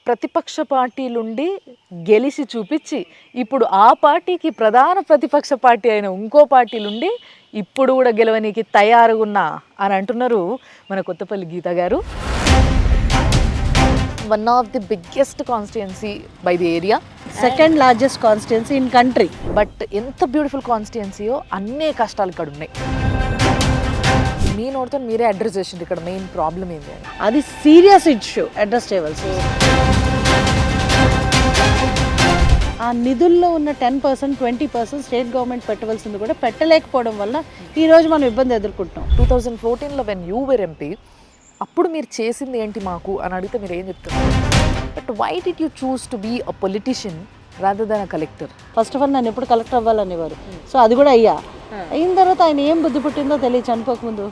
ప్రతిపక్ష పార్టీలుండి గెలిచి చూపించి ఇప్పుడు ఆ పార్టీకి ప్రధాన ప్రతిపక్ష పార్టీ అయిన ఇంకో పార్టీలుండి ఇప్పుడు కూడా గెలవనీకి తయారుగున్నా అని అంటున్నారు మన కొత్తపల్లి గీత గారు. One of the biggest constituency by the area, second largest constituency in country. But ఎంత బ్యూటిఫుల్ కాన్స్టిట్యుయెన్సీయో అన్నే కష్టాలు ఇక్కడ ఉన్నాయి. మీ నోటితో మీరే అడ్రస్ చేసింది ఇక్కడ మెయిన్ ప్రాబ్లం ఏంటి అని. అది సీరియస్ ఇష్యూ అడ్రస్ చేయవలసి. ఆ నిధుల్లో ఉన్న 10%, 20% స్టేట్ గవర్నమెంట్ పెట్టవలసింది కూడా పెట్టలేకపోవడం వల్ల ఈరోజు మనం ఇబ్బంది ఎదుర్కొంటున్నాం. 2014లో వెన్ యూ వర్ ఎంపీ, అప్పుడు మీరు చేసింది ఏంటి మాకు అని అడిగితే మీరు ఏం చెప్తున్నారు? But why did you choose to be a politician rather than a collector? First of all నన్ను ఎప్పుడు కలెక్టర్ అవ్వాలనేవారు. సో అది కూడా అయ్యా. అయిన తర్వాత ఆయన ఏం బుద్ధి పుట్టిందో తెలియదు చనిపోకముందు,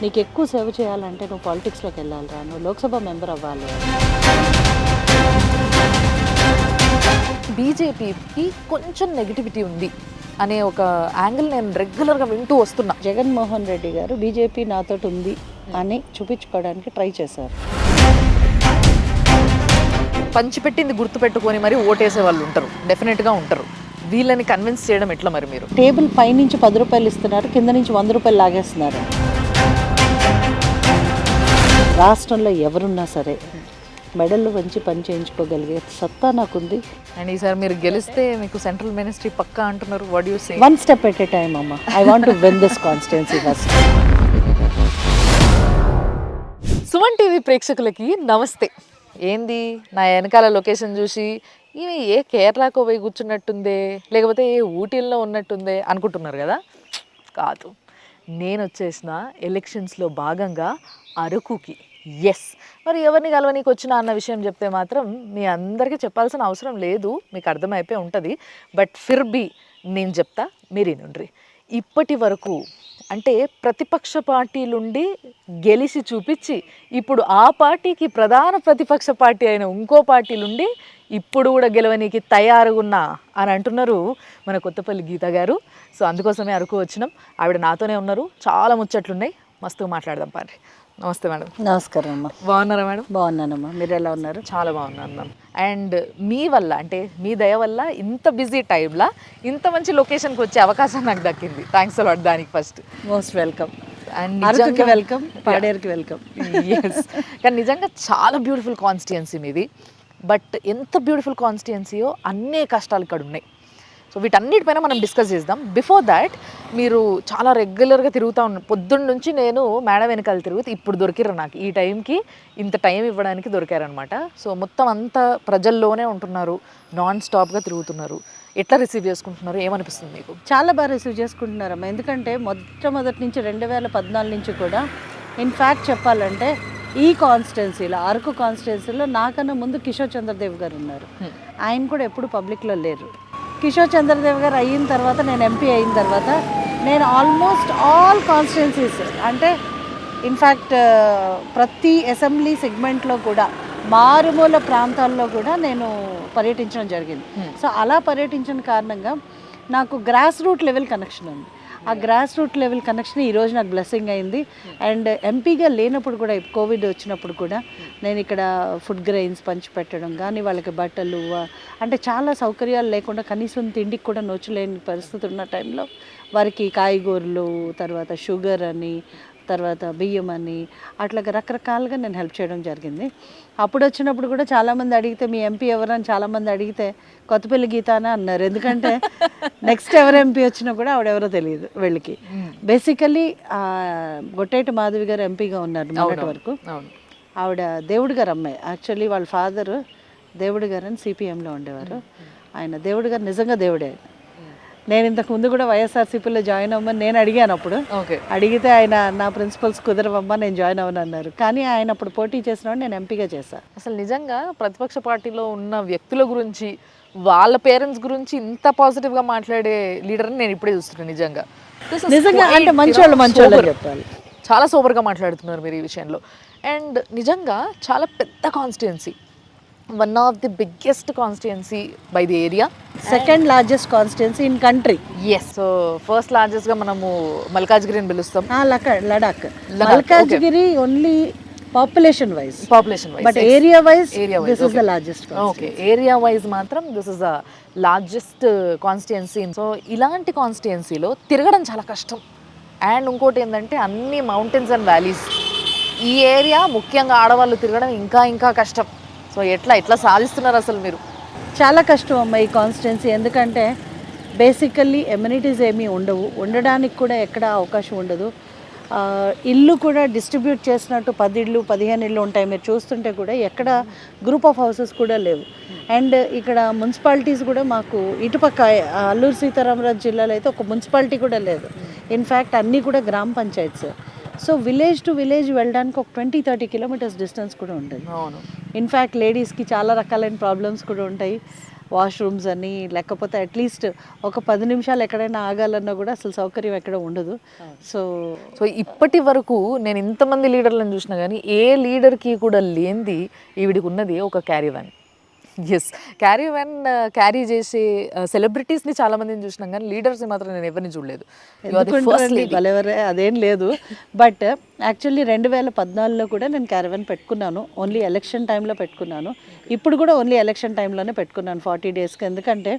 నీకు ఎక్కువ సేవ చేయాలంటే నువ్వు పాలిటిక్స్లోకి వెళ్ళాలిరా, నువ్వు లోక్సభ మెంబర్ అవ్వాలి. బీజేపీకి కొంచెం నెగిటివిటీ ఉంది అనే ఒక యాంగిల్ నేను రెగ్యులర్గా వింటూ వస్తున్నా. జగన్మోహన్ రెడ్డి గారు బీజేపీ నాతోటి ఉంది అని చూపించుకోవడానికి ట్రై చేశారు. పంచిపెట్టింది గుర్తుపెట్టుకొని మరి ఓటేసే వాళ్ళు ఉంటారు, డెఫినెట్గా ఉంటారు. వీళ్ళని కన్విన్స్ చేయడం ఎట్లా మరి మీరు? టేబుల్ పైనుంచి 10 రూపాయలు ఇస్తున్నారు, కింద నుంచి 100 రూపాయలు లాగేస్తున్నారు. రాష్ట్రంలో ఎవరున్నా సరే మెడల్లో వంచి పని చేయించుకోగలిగే సత్తా నాకుంది. అండ్ ఈసారి మీరు గెలిస్తే మీకు సెంట్రల్ మినిస్ట్రీ పక్కా అంటున్నారు. What you say? One step at a time అమ్మా. I want to win this constituency first. Suman TV ప్రేక్షకులకి నమస్తే. ఏంది నా వెనకాల లొకేషన్ చూసి ఇవి ఏ కేరళకు పోయి కూర్చున్నట్టుందే, లేకపోతే ఏ ఊటీల్లో ఉన్నట్టుందే అనుకుంటున్నారు కదా? కాదు, నేను వచ్చేసిన ఎలక్షన్స్లో భాగంగా అరకుకి. ఎస్, మరి ఎవరిని కలవనీకి వచ్చినా అన్న విషయం చెప్తే మాత్రం మీ అందరికీ చెప్పాల్సిన అవసరం లేదు, మీకు అర్థమైపోయి ఉంటుంది. బట్ ఫిర్ బీ నేను చెప్తా, మీరేనుండ్రి. ఇప్పటి వరకు అంటే ప్రతిపక్ష పార్టీలుండి గెలిచి చూపించి ఇప్పుడు ఆ పార్టీకి ప్రధాన ప్రతిపక్ష పార్టీ అయిన ఇంకో పార్టీలుండి ఇప్పుడు కూడా గెలవనీకి తయారుగున్నా అని అంటున్నారు మన కొత్తపల్లి గీత గారు. సో అందుకోసమే అరకు వచ్చినాం. ఆవిడ నాతోనే ఉన్నారు, చాలా ముచ్చట్లున్నాయి, మస్తు మాట్లాడదాం పారి. నమస్తే మేడం. నమస్కారం అమ్మా. బాగున్నారా మేడం? బాగున్నానమ్మా, మీరు ఎలా ఉన్నారు? చాలా బాగున్నాను మ్యామ్. అండ్ మీ వల్ల అంటే మీ దయ వల్ల ఇంత బిజీ టైంలో ఇంత మంచి లొకేషన్కి వచ్చే అవకాశం నాకు దక్కింది. థ్యాంక్స్ అలాట్ దానికి ఫస్ట్. Most welcome. అండ్ అరకుకి వెల్కమ్, పాడేరుకి వెల్కమ్. ఎస్, కానీ నిజంగా చాలా బ్యూటిఫుల్ కాన్స్టిట్యుయెన్సీ మీది. బట్ ఎంత బ్యూటిఫుల్ కాన్స్టిట్యుయెన్సీయో అన్నే కష్టాలు ఇక్కడ ఉన్నాయి. సో వీటన్నిటిపైన మనం డిస్కస్ చేద్దాం. బిఫోర్ దాట్, మీరు చాలా రెగ్యులర్గా తిరుగుతూ ఉన్నారు. పొద్దున్న నుంచి నేను మేడం వెనకాల తిరుగుతూ ఇప్పుడు దొరికిర్రు నాకు. ఈ టైంకి ఇంత టైం ఇవ్వడానికి దొరికారనమాట. సో మొత్తం అంతా ప్రజల్లోనే ఉంటున్నారు, నాన్ స్టాప్గా తిరుగుతున్నారు. ఎట్లా రిసీవ్ చేసుకుంటున్నారు, ఏమనిపిస్తుంది మీకు? చాలా బాగా రిసీవ్ చేసుకుంటున్నారమ్మా. ఎందుకంటే మొట్టమొదటి నుంచి 2014 నుంచి కూడా ఇన్ఫ్యాక్ట్ చెప్పాలంటే ఈ కాన్స్టిట్యుయెన్సీలో, అరకు కాన్స్టిట్యుయెన్సీలో నాకన్నా ముందు కిషోర్ చంద్రదేవ్ గారు ఉన్నారు. ఆయన కూడా ఎప్పుడు పబ్లిక్లో లేరు. కిషోర్ చంద్రదేవ్ గారు అయిన తర్వాత, నేను ఎంపీ అయిన తర్వాత నేను ఆల్మోస్ట్ ఆల్ కాన్స్టిట్యుయెన్సీస్ అంటే ఇన్ఫ్యాక్ట్ ప్రతి అసెంబ్లీ సెగ్మెంట్లో కూడా మారుమూల ప్రాంతాల్లో కూడా నేను పర్యటించడం జరిగింది. సో అలా పర్యటించిన కారణంగా నాకు గ్రాస్ రూట్ లెవెల్ కనెక్షన్ ఉంది. ఆ గ్రాస్ రూట్ లెవెల్ కనెక్షన్ ఈరోజు నాకు బ్లెస్సింగ్ అయింది. అండ్ ఎంపీగా లేనప్పుడు కూడా, కోవిడ్ వచ్చినప్పుడు కూడా నేను ఇక్కడ ఫుడ్ గ్రెయిన్స్ పంచిపెట్టడం కానీ, వాళ్ళకి బట్టలు అంటే చాలా సౌకర్యాలు లేకుండా కనీసం తిండికి కూడా నోచులేని పరిస్థితి ఉన్న టైంలో వారికి కాయగూరలు, తర్వాత షుగర్ అని, తర్వాత బియ్యం అని, అట్లాగా రకరకాలుగా నేను హెల్ప్ చేయడం జరిగింది. అప్పుడు వచ్చినప్పుడు కూడా చాలామంది అడిగితే మీ ఎంపీ ఎవరని చాలామంది అడిగితే కొత్తపల్లి గీత అని అన్నారు. ఎందుకంటే నెక్స్ట్ ఎవరు ఎంపీ వచ్చినా కూడా ఆవిడెవరో తెలియదు వీళ్ళకి. బేసికలీ గొట్టేటి మాధవి గారు ఎంపీగా ఉన్నారు మొన్నటి వరకు. ఆవిడ దేవుడి గారు అమ్మాయి. యాక్చువల్లీ వాళ్ళ ఫాదర్ దేవుడి గారు అని సిపిఎంలో ఉండేవారు. ఆయన దేవుడి గారు నిజంగా దేవుడే. నేను ఇంతకు ముందు కూడా వైఎస్ఆర్సీపీలో జాయిన్ అవ్వమని నేను అడిగాను. అప్పుడు అడిగితే ఆయన నా ప్రిన్సిపల్స్ కుదరవమ్మా నేను జాయిన్ అవ్వను అన్నారు. కానీ ఆయన అప్పుడు పోటీ చేసినప్పుడు నేను ఎంపీగా చేశాను. అసలు నిజంగా ప్రతిపక్ష పార్టీలో ఉన్న వ్యక్తుల గురించి, వాళ్ళ పేరెంట్స్ గురించి ఇంత పాజిటివ్గా మాట్లాడే లీడర్ని నేను ఇప్పుడే చూస్తున్నాను. నిజంగా అంటే మంచోళ్ళు చెప్పాలి. చాలా సూపర్గా మాట్లాడుతున్నారు మీరు ఈ విషయంలో. అండ్ నిజంగా చాలా పెద్ద constituency, one of the biggest constituency by the area, second largest constituency in country. Yes. So first లార్జెస్ట్గా మనము మల్కాజ్గిరిని పిలుస్తాం. Ladakh. Malkajgiri only population wise, population but area wise Area wise, this is the largest. Okay, area wise మాత్రం this is the largest constituency. So ఇలాంటి కాన్స్టిట్యున్సీలో తిరగడం చాలా కష్టం. అండ్ ఇంకోటి ఏంటంటే అన్ని మౌంటైన్స్ అండ్ వ్యాలీస్. ఈ ఏరియా ముఖ్యంగా ఆడవాళ్ళు తిరగడం ఇంకా ఇంకా కష్టం. సో ఎట్లా సాధిస్తున్నారు అసలు మీరు? చాలా కష్టం అమ్మ ఈ కాన్స్టిట్యున్సీ, ఎందుకంటే బేసికల్లీ ఎమ్యూనిటీస్ ఏమీ ఉండవు, ఉండడానికి కూడా ఎక్కడ అవకాశం ఉండదు. ఇల్లు కూడా డిస్ట్రిబ్యూట్ చేసినట్టు 10 ఇళ్ళు 15 ఇళ్ళు ఉంటాయి, మీరు చూస్తుంటే కూడా ఎక్కడ గ్రూప్ ఆఫ్ హౌసెస్ కూడా లేవు. అండ్ ఇక్కడ మున్సిపాలిటీస్ కూడా మాకు ఇటుపక్క అల్లూరు సీతారామరాజు జిల్లాలో అయితే ఒక మున్సిపాలిటీ కూడా లేదు. ఇన్ఫ్యాక్ట్ అన్నీ కూడా గ్రామ panchayats. So village to village వెళ్ళడానికి ఒక 20-30 కిలోమీటర్స్ డిస్టెన్స్ కూడా ఉంటుంది. అవును. ఇన్ఫ్యాక్ట్ లేడీస్కి చాలా రకాలైన ప్రాబ్లమ్స్ కూడా ఉంటాయి, వాష్రూమ్స్ అని, లేకపోతే అట్లీస్ట్ ఒక 10 నిమిషాలు ఎక్కడైనా ఆగాలన్నా కూడా అసలు సౌకర్యం ఎక్కడ ఉండదు. సో సో ఇప్పటి వరకు నేను ఇంతమంది లీడర్లను చూసినా కానీ ఏ లీడర్కి కూడా లేనిది ఈవిడికి ఉన్నది ఒక carry van. Yes, carry van carry చేసే సెలబ్రిటీస్ని చాలా మందిని చూసినాం కానీ లీడర్స్ని మాత్రం నేను ఎవరిని చూడలేదు. భలేవరే అదేం లేదు. బట్ యాక్చువల్లీ 2014లో కూడా నేను క్యారవాన్ పెట్టుకున్నాను, ఓన్లీ ఎలక్షన్ టైంలో పెట్టుకున్నాను. ఇప్పుడు కూడా ఓన్లీ ఎలక్షన్ టైంలోనే పెట్టుకున్నాను 40 డేస్కి. ఎందుకంటే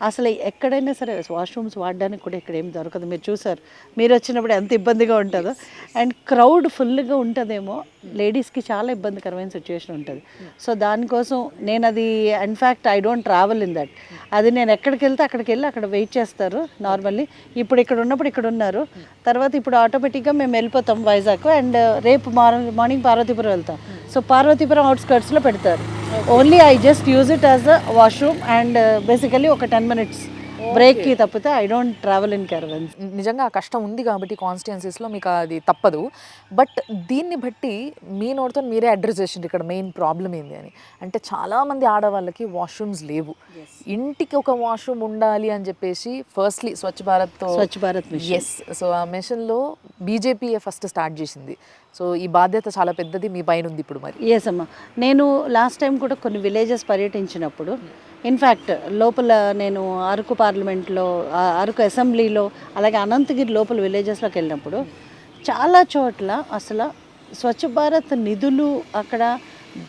అసలు ఎక్కడైనా సరే వాష్రూమ్స్ వాడడానికి కూడా ఇక్కడ ఏం దొరకదు. మీరు చూసారు, మీరు వచ్చినప్పుడు ఎంత ఇబ్బందిగా ఉంటుందో. అండ్ క్రౌడ్ ఫుల్గా ఉంటుందేమో, లేడీస్కి చాలా ఇబ్బందికరమైన సిచ్యువేషన్ ఉంటుంది. సో దానికోసం నేను అది in fact I don't travel in that. అది నేను ఎక్కడికి వెళ్తే అక్కడికి వెళ్ళి అక్కడ వెయిట్ చేస్తారు నార్మల్లీ. ఇప్పుడు ఇక్కడ ఉన్నప్పుడు ఇక్కడ ఉన్నారు, తర్వాత ఇప్పుడు ఆటోమేటిక్గా మేము వెళ్ళిపోతాం వైజాగ్. అండ్ రేపు మార్నింగ్ పార్వతీపురం వెళ్తాం. సో పార్వతీపురం అవుట్స్కర్ట్స్లో పెడతారు. Only I just use it as a washroom and basically ఒక 10 minutes బ్రేక్కి తప్పితే I don't travel in caravans. నిజంగా ఆ కష్టం ఉంది కాబట్టి కాన్స్టిట్యున్సీస్లో మీకు అది తప్పదు. బట్ దీన్ని బట్టి మీ నోటితో మీరే అడ్రస్ చేసిండ్రు ఇక్కడ మెయిన్ ప్రాబ్లం ఏంది అని. అంటే చాలామంది ఆడవాళ్ళకి వాష్రూమ్స్ లేవు, ఇంటికి ఒక వాష్రూమ్ ఉండాలి అని చెప్పేసి firstly Swachh Bharat machine. Yes, so ఆ మిషన్లో బీజేపీ ఫస్ట్ స్టార్ట్ చేసింది. సో ఈ బాధ్యత చాలా పెద్దది మీ పైన ఉంది ఇప్పుడు. మరి ఎస్ అమ్మా, నేను లాస్ట్ టైం కూడా కొన్ని విలేజెస్ పర్యటించినప్పుడు, ఇన్ఫ్యాక్ట్ లోపల నేను అరకు పార్లమెంట్లో, అరకు అసెంబ్లీలో, అలాగే అనంతగిరి లోపల విలేజెస్లోకి వెళ్ళినప్పుడు చాలా చోట్ల అసలు స్వచ్ఛ భారత్ నిధులు అక్కడ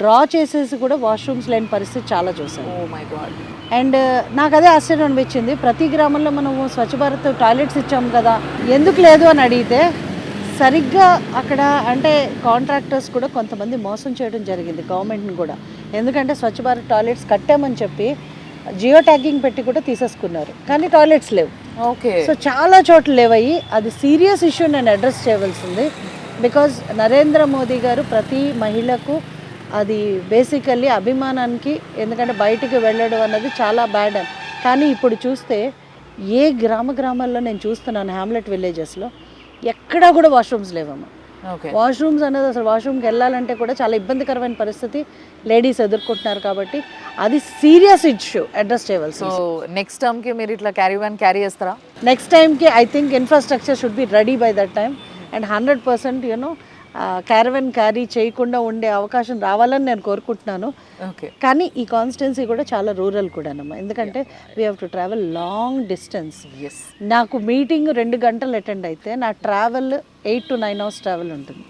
డ్రా చేసేసి కూడా వాష్రూమ్స్ లేని పరిస్థితి చాలా చూసాను. Oh my God. అండ్ నాకు అదే ఆశ్చర్యం అనిపించింది, ప్రతి గ్రామంలో మనము స్వచ్ఛ భారత్ టాయిలెట్స్ ఇచ్చాము కదా, ఎందుకు లేదు అని అడిగితే సరిగ్గా అక్కడ అంటే కాంట్రాక్టర్స్ కూడా కొంతమంది మోసం చేయడం జరిగింది గవర్నమెంట్ని కూడా. ఎందుకంటే స్వచ్ఛ భారత్ టాయిలెట్స్ కట్టామని చెప్పి జియో ట్యాగింగ్ పెట్టి కూడా తీసేసుకున్నారు, కానీ టాయిలెట్స్ లేవు. ఓకే. సో చాలా చోట్ల లేవయ్యి. అది సీరియస్ ఇష్యూ, నేను అడ్రస్ చేయవలసింది. బికాజ్ నరేంద్ర మోదీ గారు ప్రతి మహిళకు అది బేసికల్లీ అభిమానానికి, ఎందుకంటే బయటికి వెళ్ళడం అన్నది చాలా బ్యాడ్ అని. కానీ ఇప్పుడు చూస్తే ఏ గ్రామాల్లో నేను చూస్తున్నాను, హ్యామ్లెట్ విలేజెస్లో ఎక్కడా కూడా వాష్రూమ్స్ లేవమ్మా. వాష్రూమ్స్ అనేది అసలు వాష్రూమ్కి వెళ్ళాలంటే కూడా చాలా ఇబ్బందికరమైన పరిస్థితి లేడీస్ ఎదుర్కొంటున్నారు. కాబట్టి అది సీరియస్ ఇష్యూ, అడ్రస్ చేయవలసి. సో నెక్స్ట్ టైంకి మీరు ఇట్లా క్యారీ చేస్తారా? నెక్స్ట్ టైంకి I think infrastructure should be ready by that time. And 100% caravan carry చేయకుండా ఉండే అవకాశం రావాలని నేను కోరుకుంటున్నాను. ఓకే. కానీ ఈ కాన్స్టిట్యున్సీ కూడా చాలా రూరల్ కూడానమ్మా, ఎందుకంటే we have to travel long distance. నాకు మీటింగ్ 2 గంటలు అటెండ్ అయితే నా ట్రావెల్ 8 to 9 hours ట్రావెల్ ఉంటుంది.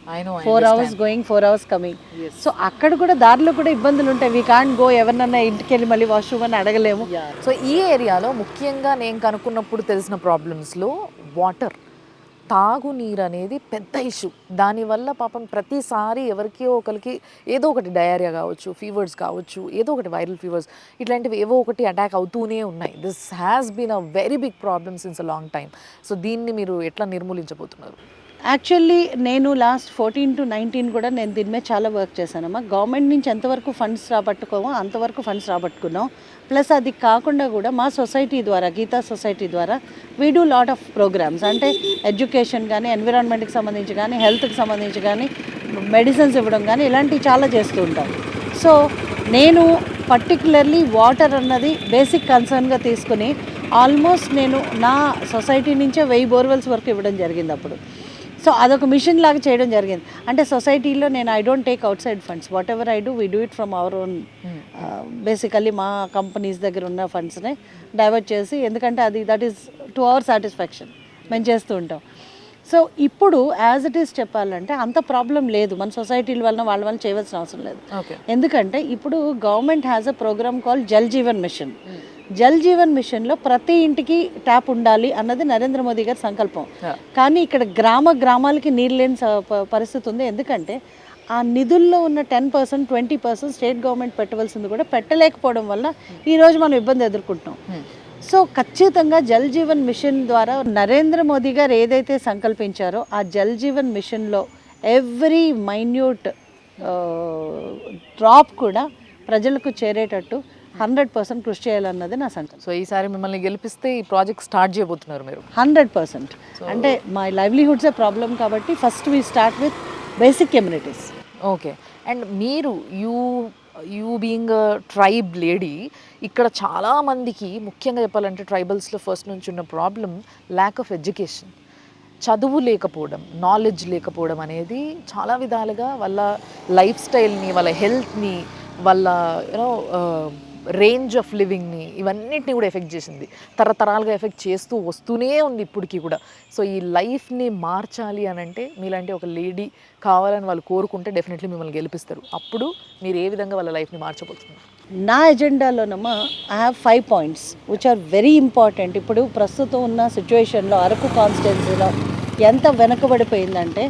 4 hours going, 4 hours coming. So అక్కడ కూడా దారిలో కూడా ఇబ్బందులు ఉంటాయి. వీ కాంట్ గో, ఎవరినన్నా ఇంటికి వెళ్ళి మళ్ళీ వాష్రూమ్ అని అడగలేము. సో ఈ ఏరియాలో ముఖ్యంగా నేను కనుక్కున్నప్పుడు తెలిసిన ప్రాబ్లమ్స్లో వాటర్, తాగునీరు అనేది పెద్ద ఇష్యూ. దానివల్ల పాపం ప్రతిసారి ఎవరికో ఒకరికి ఏదో ఒకటి డయేరియా కావచ్చు, ఫీవర్స్ కావచ్చు, ఏదో ఒకటి వైరల్ ఫీవర్స్, ఇట్లాంటివి ఏవో ఒకటి అటాక్ అవుతూనే ఉన్నాయి. This has been a very big problem since a long time. So దీన్ని మీరు ఎట్లా నిర్మూలించబోతున్నారు? యాక్చువల్లీ నేను లాస్ట్ 14 to 19 కూడా నేను దీని మీద చాలా వర్క్ చేశానమ్మా. గవర్నమెంట్ నుంచి ఎంతవరకు ఫండ్స్ రాబట్టుకోమో అంతవరకు ఫండ్స్ రాబట్టుకున్నాం. ప్లస్ అది కాకుండా కూడా మా సొసైటీ ద్వారా, గీతా సొసైటీ ద్వారా we do lot of programmes. అంటే ఎడ్యుకేషన్ కానీ, ఎన్విరాన్మెంట్కి సంబంధించి కానీ, హెల్త్కి సంబంధించి కానీ, మెడిసిన్స్ ఇవ్వడం కానీ, ఇలాంటివి చాలా చేస్తూ ఉంటాం. సో నేను పర్టికులర్లీ వాటర్ అన్నది బేసిక్ కన్సర్న్గా తీసుకుని ఆల్మోస్ట్ నేను నా సొసైటీ నుంచే 1000 బోర్వెల్స్ వరకు ఇవ్వడం జరిగింది అప్పుడు. సో అదొక మిషన్ లాగా చేయడం జరిగింది. అంటే సొసైటీలో నేను I don't take out side funds, what ever I do we do it from our own. Basically మా కంపెనీస్ దగ్గర ఉన్న ఫండ్స్ని డైవర్ట్ చేసి, ఎందుకంటే అది that is to our satisfaction మేము చేస్తూ ఉంటాం. సో ఇప్పుడు యాజ్ ఇట్ ఈస్ చెప్పాలంటే అంత ప్రాబ్లం లేదు, మన సొసైటీల వలన వాళ్ళ వల్ల చేయవలసిన అవసరం లేదు. ఓకే. ఎందుకంటే ఇప్పుడు government has a programme call Jal Jeevan mission. Jal Jeevan మిషన్లో ప్రతి ఇంటికి ట్యాప్ ఉండాలి అన్నది నరేంద్ర మోదీ గారి సంకల్పం. కానీ ఇక్కడ గ్రామాలకి నీరు లేని పరిస్థితి ఉంది. ఎందుకంటే ఆ నిధుల్లో ఉన్న 10%, 20% స్టేట్ గవర్నమెంట్ పెట్టవలసింది కూడా పెట్టలేకపోవడం వల్ల ఈరోజు మనం ఇబ్బంది ఎదుర్కొంటున్నాం. సో ఖచ్చితంగా జల్ జీవన్ మిషన్ ద్వారా నరేంద్ర మోదీ గారు ఏదైతే సంకల్పించారో ఆ జల్ జీవన్ మిషన్లో ఎవ్రీ మైన్యూట్ డ్రాప్ కూడా ప్రజలకు చేరేటట్టు 100% కృషి చేయాలన్నది నా సంకల్పం. సో ఈసారి మిమ్మల్ని గెలిపిస్తే ఈ ప్రాజెక్ట్ స్టార్ట్ చేయబోతున్నారు మీరు? 100%. అంటే మై లైవ్లీహుడ్సే ప్రాబ్లం కాబట్టి first we start with basic communities. Okay. And మీరు యూ బీయింగ్ ట్రైబ్ లేడీ, ఇక్కడ చాలామందికి ముఖ్యంగా చెప్పాలంటే ట్రైబల్స్లో ఫస్ట్ నుంచి ఉన్న ప్రాబ్లం ల్యాక్ ఆఫ్ ఎడ్యుకేషన్. చదువు లేకపోవడం, నాలెడ్జ్ లేకపోవడం అనేది చాలా విధాలుగా వాళ్ళ లైఫ్ స్టైల్ని, వాళ్ళ హెల్త్ని, వాళ్ళ యూనో రేంజ్ ఆఫ్ లివింగ్ని, ఇవన్నిటిని కూడా ఎఫెక్ట్ చేసింది. తరతరాలుగా ఎఫెక్ట్ చేస్తూ వస్తూనే ఉంది ఇప్పటికీ కూడా. సో ఈ లైఫ్ని మార్చాలి అని అంటే మీలాంటి ఒక లేడీ కావాలని వాళ్ళు కోరుకుంటే డెఫినెట్లీ మిమ్మల్ని గెలిపిస్తారు. అప్పుడు మీరు ఏ విధంగా వాళ్ళ లైఫ్ని మార్చబోతున్నారు? నా ఎజెండాలోనమ్మా I have 5 points which are very important. ఇప్పుడు ప్రస్తుతం ఉన్న సిచ్యువేషన్లో అరకు కాన్స్టిట్యున్సీలో ఎంత వెనకబడిపోయిందంటే,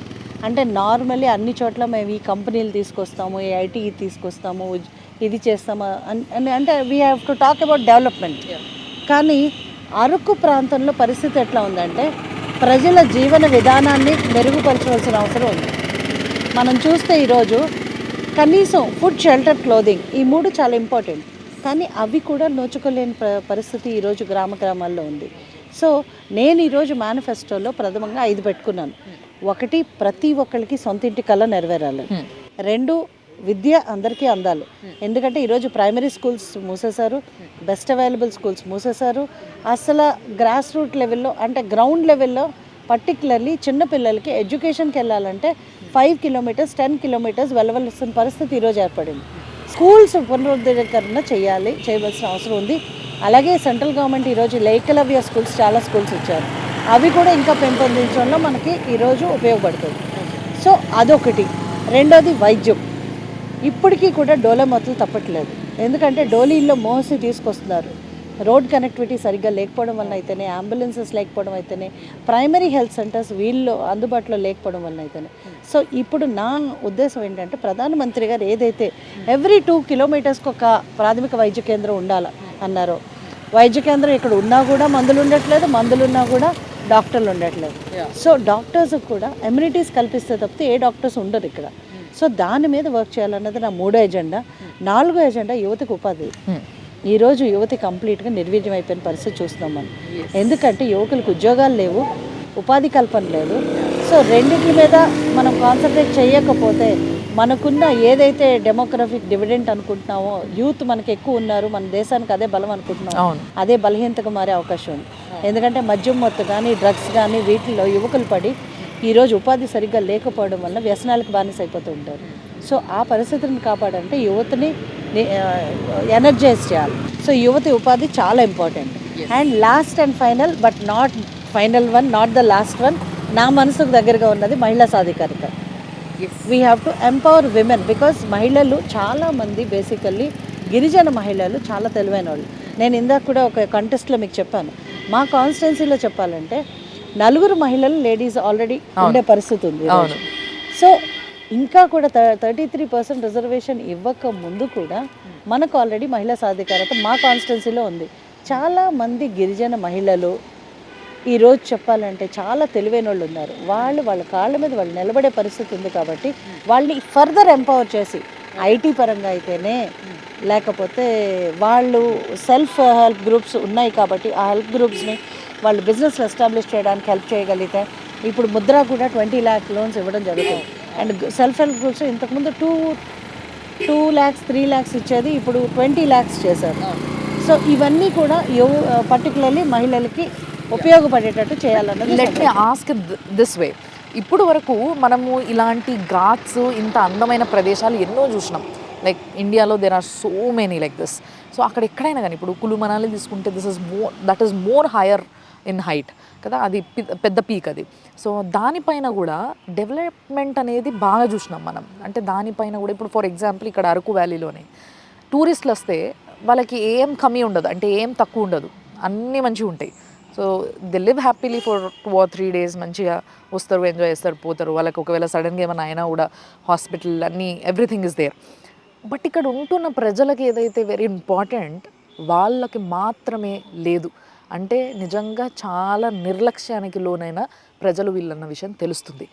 అంటే నార్మల్లీ అన్ని చోట్ల మేము ఈ కంపెనీలు తీసుకొస్తాము, ఈ ఐటీ తీసుకొస్తాము, ఇది చేస్తాము అంటే we have to talk about development. కానీ అరకు ప్రాంతంలో పరిస్థితి ఎట్లా ఉందంటే ప్రజల జీవన విధానాన్ని మెరుగుపరచవలసిన అవసరం ఉంది. మనం చూస్తే ఈరోజు కనీసం ఫుడ్, షెల్టర్, క్లోదింగ్ ఈ 3 చాలా ఇంపార్టెంట్. కానీ అవి కూడా నోచుకోలేని పరిస్థితి ఈరోజు గ్రామాల్లో ఉంది. సో నేను ఈరోజు మేనిఫెస్టోలో ప్రథమంగా 5 పెట్టుకున్నాను. 1, ప్రతి ఒక్కరికి సొంతింటి కళ నెరవేరాలి. 2, విద్య అందరికీ అందాలి. ఎందుకంటే ఈరోజు ప్రైమరీ స్కూల్స్ మూసేశారు, బెస్ట్ అవైలబుల్ స్కూల్స్ మూసేశారు. అసలు గ్రాస్ రూట్ లెవెల్లో అంటే గ్రౌండ్ లెవెల్లో పర్టికులర్లీ చిన్నపిల్లలకి ఎడ్యుకేషన్కి వెళ్ళాలంటే 5 kilometers 10 kilometers వెళ్ళవలసిన పరిస్థితి ఈరోజు ఏర్పడింది. స్కూల్స్ పునరుద్ధరణ చేయవలసిన అవసరం ఉంది. అలాగే సెంట్రల్ గవర్నమెంట్ ఈరోజు ఏకలవ్య స్కూల్స్ చాలా స్కూల్స్ ఇచ్చారు, అవి కూడా ఇంకా పెంపొందించడంలో మనకి ఈరోజు ఉపయోగపడుతుంది. సో అదొకటి. రెండోది వైద్యం. ఇప్పటికీ కూడా డోలో మొత్తం తప్పట్లేదు. ఎందుకంటే డోలీల్లో మోసి తీసుకొస్తున్నారు. రోడ్ కనెక్టివిటీ సరిగ్గా లేకపోవడం వల్ల అయితేనే, అంబులెన్సెస్ లేకపోవడం అయితేనే, ప్రైమరీ హెల్త్ సెంటర్స్ వీళ్ళు అందుబాటులో లేకపోవడం వల్ల అయితేనే. సో ఇప్పుడు నా ఉద్దేశం ఏంటంటే ప్రధానమంత్రి గారు ఏదైతే ఎవ్రీ 2 kilometers ఒక ప్రాథమిక వైద్య కేంద్రం ఉండాలి అన్నారో, వైద్య కేంద్రం ఇక్కడ ఉన్నా కూడా మందులు ఉండట్లేదు, మందులు ఉన్నా కూడా డాక్టర్లు ఉండట్లేదు. సో డాక్టర్స్ కూడా ఎమ్యూనిటీస్ కల్పిస్తే తప్పితే ఏ డాక్టర్స్ ఉండరు ఇక్కడ. సో దాని మీద వర్క్ చేయాలన్నది నా 3వ ఎజెండా. 4వ ఎజెండా యువతకు ఉపాధి. ఈరోజు యువతి కంప్లీట్గా నిర్వీర్యం అయిపోయిన పరిస్థితి చూస్తున్నాం మనం. ఎందుకంటే యువకులకు ఉద్యోగాలు లేవు, ఉపాధి కల్పన లేదు. సో రెండింటి మీద మనం కాన్సన్ట్రేట్ చేయకపోతే మనకున్న ఏదైతే డెమోగ్రఫిక్ డివిడెంట్ అనుకుంటున్నామో, యూత్ మనకి ఎక్కువ ఉన్నారు, మన దేశానికి అదే బలం అనుకుంటున్నాం, అదే బలహీనతగా మారే అవకాశం ఉంది. ఎందుకంటే మద్యం మొత్తం కానీ, డ్రగ్స్ కానీ వీటిల్లో యువకులు పడి ఈరోజు ఉపాధి సరిగ్గా లేకపోవడం వల్ల వ్యసనాలకు బానిస అయిపోతూ ఉంటారు. సో ఆ పరిస్థితిని కాపాడంటే యువతని ఎనర్జైజ్ చేయాలి. సో యువతి ఉపాధి చాలా important. And last and final but not final one, not the last one, నా మనసుకు దగ్గరగా ఉన్నది మహిళా సాధికారిత. We have to empower women. Because మహిళలు చాలామంది బేసికల్లీ గిరిజన మహిళలు చాలా తెలివైన వాళ్ళు. నేను ఇందాక కూడా ఒక కంటెస్ట్లో మీకు చెప్పాను, మా కాన్స్టిట్యున్సీలో చెప్పాలంటే 4 మహిళలు లేడీస్ ఆల్రెడీ ఉండే పరిస్థితి ఉంది. సో ఇంకా కూడా 33% రిజర్వేషన్ ఇవ్వక ముందు కూడా మనకు ఆల్రెడీ మహిళా సాధికారత మా కాన్స్టిట్యున్సీలో ఉంది. చాలామంది గిరిజన మహిళలు ఈరోజు చెప్పాలంటే చాలా తెలివైన వాళ్ళు ఉన్నారు. వాళ్ళ కాళ్ళ మీద వాళ్ళు నిలబడే పరిస్థితి ఉంది. కాబట్టి వాళ్ళని ఫర్దర్ ఎంపవర్ చేసి ఐటీ పరంగా అయితేనే, లేకపోతే వాళ్ళు సెల్ఫ్ హెల్ప్ గ్రూప్స్ ఉన్నాయి కాబట్టి ఆ హెల్ప్ గ్రూప్స్ని వాళ్ళు బిజినెస్ ఎస్టాబ్లిష్ చేయడానికి హెల్ప్ చేయగలిగితే, ఇప్పుడు ముద్ర కూడా 20 lakh లోన్స్ ఇవ్వడం జరుగుతుంది. అండ్ సెల్ఫ్ హెల్ప్ గ్రూప్స్ ఇంతకుముందు 2 lakhs 3 lakhs ఇచ్చేది ఇప్పుడు 20 lakhs చేశారు. సో ఇవన్నీ కూడా పర్టికులర్లీ మహిళలకి ఉపయోగపడేటట్టు చేయాలన్నది. Let me ask this way, ఇప్పుడు వరకు మనము ఇలాంటి ఘాట్స్, ఇంత అందమైన ప్రదేశాలు ఎన్నో చూసినాం. లైక్ ఇండియాలో there are so many like this. So అక్కడ ఎక్కడైనా కానీ ఇప్పుడు కులు మనాలి తీసుకుంటే that is more higher in height కదా, అది పెద్ద పీక్ అది. సో దానిపైన కూడా డెవలప్మెంట్ అనేది బాగా చూసినాం మనం. అంటే దానిపైన కూడా ఇప్పుడు ఫర్ ఎగ్జాంపుల్ ఇక్కడ అరకు వ్యాలీలోనే టూరిస్టులు వస్తే వాళ్ళకి ఏం కమి ఉండదు, అంటే ఏం తక్కువ ఉండదు, అన్నీ మంచిగా ఉంటాయి. So the live happily for 2 or 3 days, మంచిగా వస్తారు, ఎంజాయ్ చేస్తారు, పోతారు. వాళ్ళకి ఒకవేళ సడన్గా ఏమైనా అయినా కూడా హాస్పిటల్ అన్నీ ఎవ్రీథింగ్ ఇస్ దేర్. బట్ ఇక్కడ ఉంటున్న ప్రజలకి ఏదైతే వెరీ ఇంపార్టెంట్ వాళ్ళకి మాత్రమే లేదు. అంటే నిజంగా చాలా నిర్లక్ష్యానికి లోనైన ప్రజలు వీళ్ళన్న విషయం తెలుస్తుంది.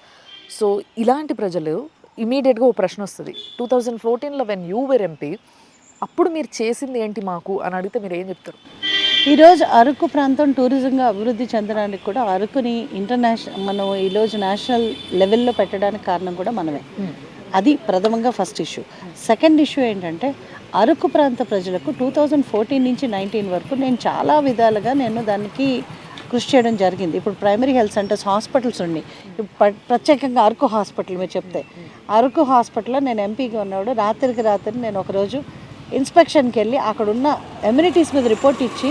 సో ఇలాంటి ప్రజలు ఇమీడియట్గా ఓ ప్రశ్న వస్తుంది, 2014లో వెన్ యూ వర్ ఎంపీ అప్పుడు మీరు చేసింది ఏంటి మాకు అని అడిగితే మీరు ఏం చెప్తారు? ఈరోజు అరకు ప్రాంతం టూరిజంగా అభివృద్ధి చెందడానికి కూడా అరకుని ఇంటర్నేషనల్ మనం ఈరోజు నేషనల్ లెవెల్లో పెట్టడానికి కారణం కూడా మనమే. అది ప్రథమంగా ఫస్ట్ ఇష్యూ. సెకండ్ ఇష్యూ ఏంటంటే అరకు ప్రాంత ప్రజలకు 2014 నుంచి 19 వరకు నేను చాలా విధాలుగా దానికి కృషి చేయడం జరిగింది. ఇప్పుడు ప్రైమరీ హెల్త్ సెంటర్స్, హాస్పిటల్స్ ఉన్నాయి. ప్రత్యేకంగా అరకు హాస్పిటల్ మీరు చెప్తే, అరకు హాస్పిటల్లో నేను ఎంపీగా ఉన్నప్పుడు రాత్రి నేను ఒకరోజు ఇన్స్పెక్షన్కి వెళ్ళి అక్కడ ఉన్న ఎమ్యూనిటీస్ మీద రిపోర్ట్ ఇచ్చి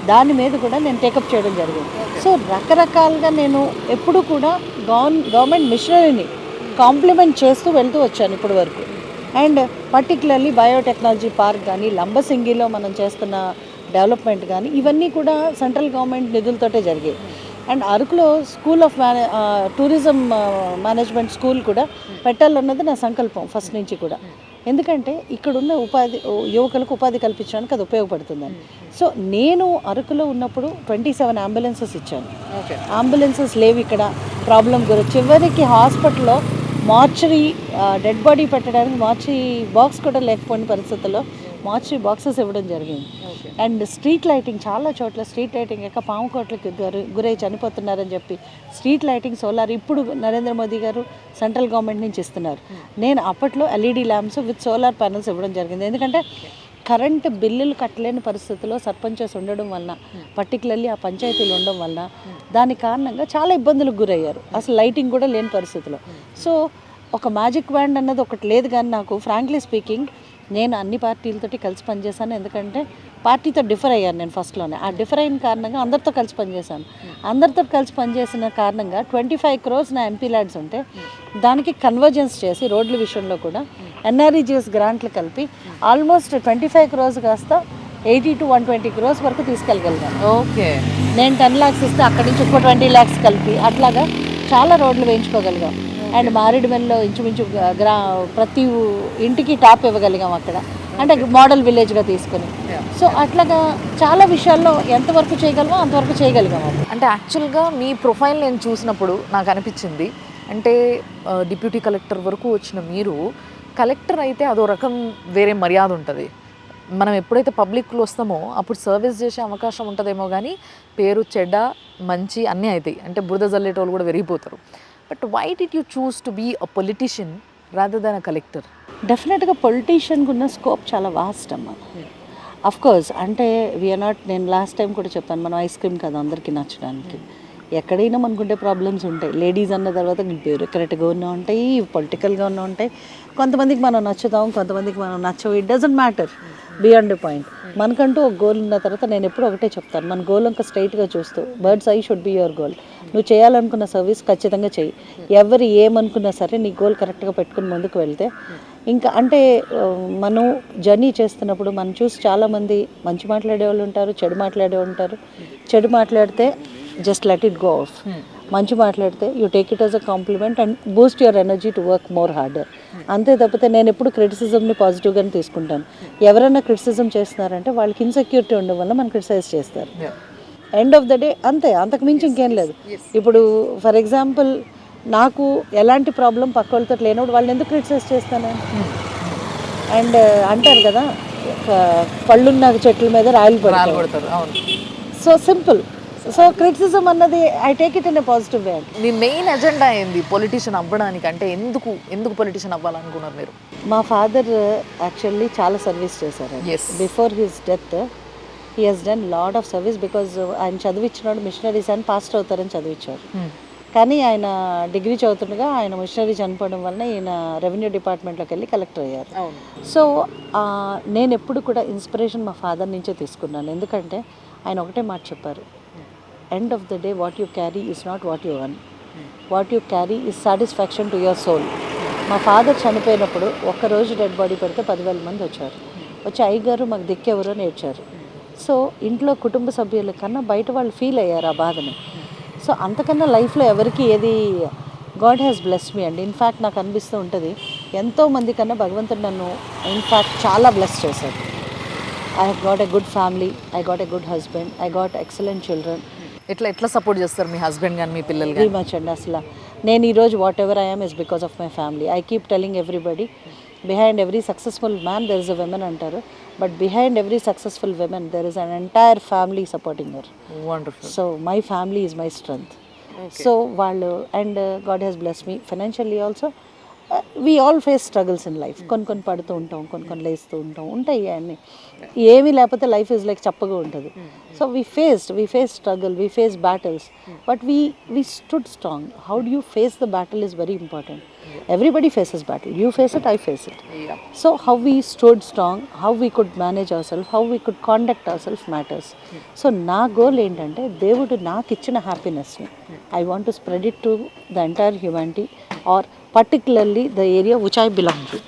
దాని మీద కూడా నేను టేకప్ చేయడం జరిగింది. సో రకరకాలుగా నేను ఎప్పుడు కూడా గవర్నమెంట్ మిషనరీని కాంప్లిమెంట్ చేస్తూ వెళ్తూ వచ్చాను ఇప్పటి వరకు. అండ్ పర్టికులర్లీ బయోటెక్నాలజీ పార్క్ కానీ, లంబసింగిలో మనం చేస్తున్న డెవలప్మెంట్ కానీ ఇవన్నీ కూడా సెంట్రల్ గవర్నమెంట్ నిధులతోటే జరిగాయి. అండ్ అరకులో school of tourism management school కూడా పెట్టాలన్నది నా సంకల్పం ఫస్ట్ నుంచి కూడా. ఎందుకంటే ఇక్కడున్న యువకులకు ఉపాధి కల్పించడానికి అది ఉపయోగపడుతుందని. సో నేను అరకులో ఉన్నప్పుడు 27 అంబులెన్సెస్ ఇచ్చాను. అంబులెన్సెస్ లేవు ఇక్కడ, ప్రాబ్లం గురించి చివరికి హాస్పిటల్లో మార్చరీ డెడ్ బాడీ పెట్టడానికి మార్చరీ బాక్స్ కూడా లేకపోయిన పరిస్థితుల్లో మార్చరీ బాక్సెస్ ఇవ్వడం జరిగింది. అండ్ స్ట్రీట్ లైటింగ్ చాలా చోట్ల స్ట్రీట్ లైటింగ్ యొక్క పాము కోట్లకి గురై చనిపోతున్నారని చెప్పి స్ట్రీట్ లైటింగ్ సోలార్ ఇప్పుడు నరేంద్ర మోదీ గారు సెంట్రల్ గవర్నమెంట్ నుంచి ఇస్తున్నారు. నేను అప్పట్లో LED lamps with solar panels ఇవ్వడం జరిగింది. ఎందుకంటే కరెంటు బిల్లులు కట్టలేని పరిస్థితుల్లో సర్పంచెస్ ఉండడం వలన, పర్టికులర్లీ ఆ పంచాయతీలు ఉండడం వలన దాని కారణంగా చాలా ఇబ్బందులకు గురయ్యారు, అసలు లైటింగ్ కూడా లేని పరిస్థితిలో. సో ఒక మ్యాజిక్ బ్యాండ్ అన్నది ఒకటి లేదు. కానీ నాకు ఫ్రాంక్లీ స్పీకింగ్ నేను అన్ని పార్టీలతోటి కలిసి పనిచేశాను. ఎందుకంటే పార్టీతో డిఫర్ అయ్యాను నేను ఫస్ట్లోనే. ఆ డిఫర్ అయిన కారణంగా అందరితో కలిసి పనిచేశాను. అందరితో కలిసి పనిచేసిన కారణంగా 25 crores నా ఎంపీ ల్యాడ్స్ ఉంటే దానికి కన్వర్జెన్స్ చేసి రోడ్ల విషయంలో కూడా ఎన్ఆర్ఈజిఎస్ గ్రాంట్లు కలిపి ఆల్మోస్ట్ 25 crores కాస్త 80 to 120 crores వరకు తీసుకెళ్ళగలిగాను. ఓకే, నేను 10 lakhs ఇస్తే అక్కడి నుంచి ఇంకో 20 lakhs కలిపి అట్లాగా చాలా రోడ్లు వేయించుకోగలిగాం. అండ్ మారేడుమెల్లో ఇంచుమించు ప్రతి ఇంటికి టాప్ ఇవ్వగలిగాం అక్కడ, అంటే మోడల్ విలేజ్గా తీసుకుని. సో అట్లాగా చాలా విషయాల్లో ఎంతవరకు చేయగలమో అంతవరకు చేయగలిగాము. అంటే యాక్చువల్గా మీ ప్రొఫైల్ నేను చూసినప్పుడు నాకు అనిపించింది, అంటే డిప్యూటీ కలెక్టర్ వరకు వచ్చిన మీరు, కలెక్టర్ అయితే అదో రకం వేరే మర్యాద ఉంటుంది. మనం ఎప్పుడైతే పబ్లిక్లో వస్తామో అప్పుడు సర్వీస్ చేసే అవకాశం ఉంటుందేమో, కానీ పేరు చెడ్డ మంచి అన్నీ అవుతాయి. అంటే బురద జల్లేటోళ్ళు కూడా పెరిగిపోతారు. But why did you choose to be a politician rather than a collector? డెఫినెట్గా పొలిటీషియన్కి ఉన్న స్కోప్ చాలా వాస్ట్ అమ్మ. అఫ్కోర్స్ అంటే వీఆర్ నాట్, నేను లాస్ట్ టైం కూడా చెప్పాను, మనం ఐస్ క్రీమ్ కదా అందరికీ నచ్చడానికి. ఎక్కడైనా మనకుండే ప్రాబ్లమ్స్ ఉంటాయి. లేడీస్ అన్న తర్వాత బ్యూరోక్రాటిక్గా ఉన్న ఉంటాయి, పొలిటికల్గా ఉన్న ఉంటాయి. కొంతమందికి మనం నచ్చుతాం, కొంతమందికి మనం నచ్చవు. It doesn't matter beyond the point. మనకంటూ ఒక గోల్ ఉన్న తర్వాత నేను ఎప్పుడు ఒకటే చెప్తాను, మన గోల్ ఇంకా స్ట్రైట్గా చూస్తూ bird's eye should be your goal. నువ్వు చేయాలనుకున్న సర్వీస్ ఖచ్చితంగా చెయ్యి. ఎవరు ఏమనుకున్నా సరే నీ గోల్ కరెక్ట్గా పెట్టుకుని ముందుకు వెళ్తే ఇంకా అంటే మనం జర్నీ చేస్తున్నప్పుడు మనం చూసి చాలామంది మంచి మాట్లాడే వాళ్ళు ఉంటారు, చెడు మాట్లాడే ఉంటారు. చెడు మాట్లాడితే just let it go off. మంచి మాట్లాడితే you take it as a compliment and boost your energy to work more harder. అంతే తప్పితే నేను ఎప్పుడు క్రిటిసిజంని పాజిటివ్గానే తీసుకుంటాను. ఎవరైనా క్రిటిసిజం చేస్తున్నారంటే వాళ్ళకి ఇన్సెక్యూరిటీ ఉండడం వల్ల మనం క్రిటిసైజ్ చేస్తారు. ఎండ్ ఆఫ్ ద డే అంతే, అంతకు మించి ఇంకేం లేదు. ఇప్పుడు ఫర్ ఎగ్జాంపుల్ నాకు ఎలాంటి ప్రాబ్లం పక్క వాళ్ళతో లేనప్పుడు వాళ్ళని ఎందుకు క్రిటిసైజ్ చేస్తాను? అండ్ అంటారు కదా, పళ్ళున్న చెట్ల మీద రాయలు పడతారు. So simple. సో క్రిటిసిజం అన్నది I take it in a positive way. మీ మెయిన్ ఎజెండా ఏంది పొలిటీషియన్ అవ్వడానికి? అంటే ఎందుకు పొలిటీషియన్ అవ్వాలనుకున్నారు మీరు? మా ఫాదర్ యాక్చువల్లీ చాలా సర్వీస్ చేశారు. Before his death he he's done lot of service. Because ఆయన చదివించినాడు మిషనరీస్ అని పాస్ట్ అవుతారని చదివించారు. కానీ ఆయన డిగ్రీ చదువుతుండగా ఆయన మిషనరీ చనిపోవడం వలన ఈయన రెవెన్యూ డిపార్ట్మెంట్లోకి వెళ్ళి కలెక్టర్ అయ్యారు. సో నేను ఎప్పుడు కూడా ఇన్స్పిరేషన్ మా ఫాదర్ నుంచే తీసుకున్నాను. ఎందుకంటే ఆయన ఒకటే మాట చెప్పారు, end of the day what you carry is not what you earn. What you carry is satisfaction to your soul. మా ఫాదర్ చనిపోయినప్పుడు ఒక్కరోజు డెడ్ బాడీ పెడితే 10,000 మంది వచ్చారు. వచ్చి అయ్యగారు మాకు దిక్కెవరు అని ఏడ్చారు. సో ఇంట్లో కుటుంబ సభ్యుల కన్నా బయట వాళ్ళు ఫీల్ అయ్యారు ఆ బాధని. సో అంతకన్నా లైఫ్లో ఎవరికి ఏది గాడ్ హ్యాస్ బ్లెస్డ్ మీ అండి. ఇన్ఫ్యాక్ట్ నాకు అనిపిస్తూ ఉంటుంది ఎంతోమంది కన్నా భగవంతుడు నన్ను ఇన్ఫ్యాక్ట్ చాలా బ్లెస్ చేశారు. I have got a good family, I got a good husband, I got excellent children. ఎట్లా సపోర్ట్ చేస్తారు మీ హస్బెండ్ కానీ మీ పిల్లలు వెరీ కానీ? మచ్ అండి. అసలు నేను ఈరోజు whatever I'm is because of my family. I keep telling everybody behind every successful man there is a women అంటారు, but behind every successful women there is an entire family supporting her. Wonderful. So my family is my strength. So వాళ్ళు and god has bless me financially also. We all face struggles in life. కొన్ని పడుతూ ఉంటాం, కొన్ని లేస్తూ ఉంటాం, ఉంటాయి అన్నీ. ఏమీ లేకపోతే లైఫ్ ఈజ్ లైక్ చప్పగా ఉంటుంది. So we face struggle, we face battles, but we stood strong. How do you face the battle is very important. Everybody faces battle. You face it, I face it. Yeah. So how we stood strong, how we could manage ourselves, how we could conduct ourselves matters. So నా goal ఏంటంటే దేవుడు నాకు ఇచ్చిన హ్యాపీనెస్ని I want to spread it to the entire humanity or particularly the area which I belong to.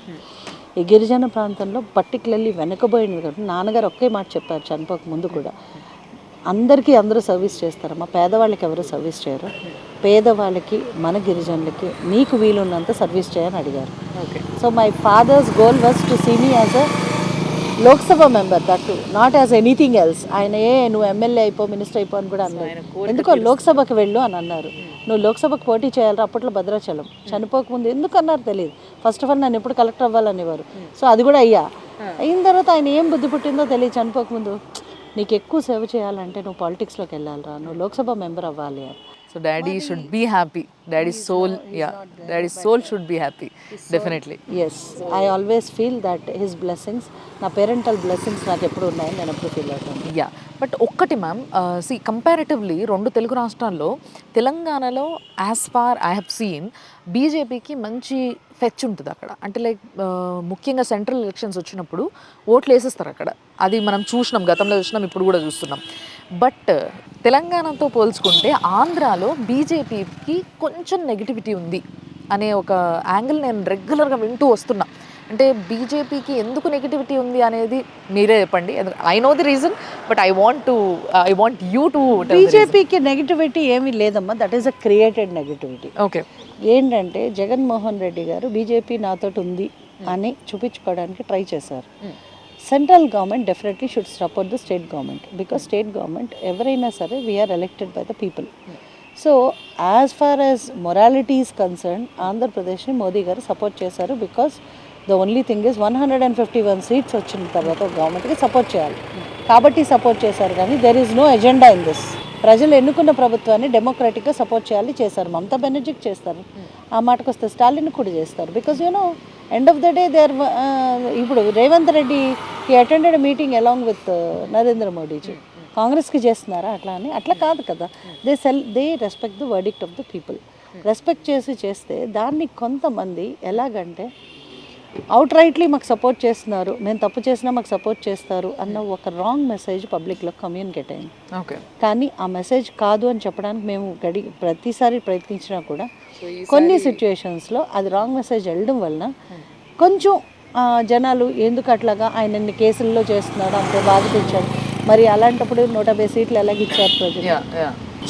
ఈ గిరిజన ప్రాంతంలో particularly వెనకబోయింది కాబట్టి నాన్నగారు ఒకే మాట చెప్పారు చనిపోక ముందు కూడా, అందరికీ అందరూ సర్వీస్ చేస్తారమ్మా, పేదవాళ్ళకి ఎవరు సర్వీస్ చేయరు, పేదవాళ్ళకి మన గిరిజనులకి నీకు వీలున్నంత సర్వీస్ చేయని అడిగారు. Okay. So my father's goal was to see me as a Lok Sabha member, that not as anything else. ఆయన నువ్వు ఎమ్మెల్యే అయిపో, మినిస్టర్ అయిపో అని కూడా అన్నారు. ఎందుకో లోక్సభకి వెళ్ళు అని అన్నారు. నువ్వు లోక్సభకు పోటీ చేయాలి. అప్పట్లో భద్రాచలం చనిపోకముందు ఎందుకు అన్నారు తెలియదు. ఫస్ట్ ఆఫ్ ఆల్ నన్ను ఎప్పుడు కలెక్టర్ అవ్వాలనేవారు. సో అది కూడా అయిన తర్వాత ఆయన ఏం బుద్ధి పుట్టిందో తెలియదు చనిపోకముందు, నీకు ఎక్కువ సేవ చేయాలంటే నువ్వు పాలిటిక్స్లోకి వెళ్ళాలిరా, నువ్వు లోక్సభ మెంబర్ అవ్వాలి అని. So daddy should be happy. Daddy soul should be happy definitely. Yes, I always feel that his blessings, నా పేరెంటల్ బ్లెస్సింగ్స్ నాకు ఎప్పుడు ఉన్నాయని నేను ఎప్పుడు ఫీల్ అవుతాను. యా, బట్ ఒక్కటి మ్యామ్, కంపారిటివ్లీ 2 తెలుగు రాష్ట్రాల్లో తెలంగాణలో as far I have seen బీజేపీకి మంచి ఫెచ్ ఉంటుంది అక్కడ. అంటే లైక్ ముఖ్యంగా సెంట్రల్ ఎలక్షన్స్ వచ్చినప్పుడు ఓట్లు వేసేస్తారు అక్కడ. అది మనం చూసినాం, గతంలో చూసినాం, ఇప్పుడు కూడా చూస్తున్నాం. బట్ తెలంగాణతో పోల్చుకుంటే ఆంధ్రాలో బీజేపీకి కొంచెం నెగిటివిటీ ఉంది అనే ఒక యాంగిల్ నేను రెగ్యులర్గా వింటూ వస్తున్నా. అంటే బీజేపీకి ఎందుకు నెగిటివిటీ ఉంది అనేది మీరే చెప్పండి. I know the reason, but I want you to. బీజేపీకి నెగిటివిటీ ఏమీ లేదమ్మా, that is a created negativity. Okay. ఏంటంటే జగన్మోహన్ రెడ్డి గారు బీజేపీ నాతోటి ఉంది అని చూపించుకోవడానికి ట్రై చేశారు. Central government definitely should support the state government, because state government ఎవరైనా సరే we are elected by the people. So as far as morality is concern, ఆంధ్రప్రదేశ్ని మోదీ గారు సపోర్ట్ చేశారు. Because the only thing is 151 seats వచ్చిన తర్వాత గవర్నమెంట్కి support చేయాలి కాబట్టి సపోర్ట్ చేశారు. కానీ there is no agenda in this. ప్రజలు ఎన్నుకున్న ప్రభుత్వాన్ని డెమోక్రటిక్గా సపోర్ట్ చేయాలి, చేశారు. మమతా బెనర్జీకి చేస్తారు, ఆ మాటకు వస్తే స్టాలిన్ కూడా చేస్తారు. Because you know end of the day they are. ఇప్పుడు Revanth Reddy he attended meeting along with Narendra Modiji. కాంగ్రెస్కి చేస్తున్నారా అట్లా అని? అట్లా కాదు కదా. They respect the verdict of the people. Respect చేస్తే దాన్ని కొంతమంది ఎలాగంటే అవుట్ రైట్లీ మాకు సపోర్ట్ చేస్తున్నారు, మేము తప్పు చేసినా మాకు సపోర్ట్ చేస్తారు అన్న ఒక రాంగ్ మెసేజ్ పబ్లిక్లో కమ్యూనికేట్ అయింది. ఓకే. కానీ ఆ మెసేజ్ కాదు అని చెప్పడానికి మేము ప్రతిసారి ప్రయత్నించినా కూడా కొన్ని సిచ్యుయేషన్స్లో అది రాంగ్ మెసేజ్ వెళ్ళడం వలన కొంచెం జనాలు ఎందుకు అట్లాగా ఆయనన్ని కేసుల్లో చేస్తున్నారు, అంతే బాధించారు, మరి అలాంటప్పుడు 150 సీట్లు ఎలాగిచ్చారు ప్రజలు?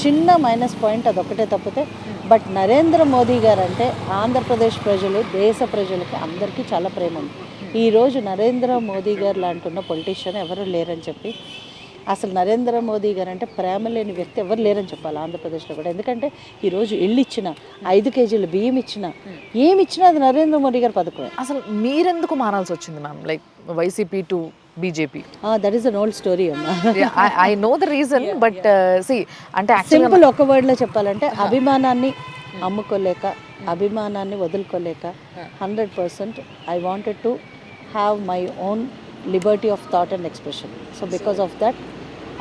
చిన్న మైనస్ పాయింట్ అదొక్కటే తప్పితే. బట్ నరేంద్ర మోదీ గారు అంటే ఆంధ్రప్రదేశ్ ప్రజలు, దేశ ప్రజలకి అందరికీ చాలా ప్రేమ ఉంది. ఈరోజు నరేంద్ర మోదీ గారు లాంటి పొలిటీషియన్ ఎవరు లేరని చెప్పి, అసలు నరేంద్ర మోదీ గారు అంటే ప్రేమ లేని వ్యక్తి ఎవరు లేరని చెప్పాలి ఆంధ్రప్రదేశ్లో కూడా. ఎందుకంటే ఈరోజు ఇళ్ళు ఇచ్చిన, 5 కేజీలు బియ్యం ఇచ్చిన, ఏమి ఇచ్చినా అది నరేంద్ర మోదీ గారి పథకమే. అసలు మీరెందుకు మారాల్సి వచ్చింది ma'am, like YCP to BJP? That is an old story అమ్మా. I know the reason, but అంటే సింపుల్ ఒక వర్డ్లో చెప్పాలంటే అభిమానాన్ని అమ్ముకోలేక, అభిమానాన్ని వదులుకోలేక 100% I wanted to have my own liberty of thought and expression. So because of that,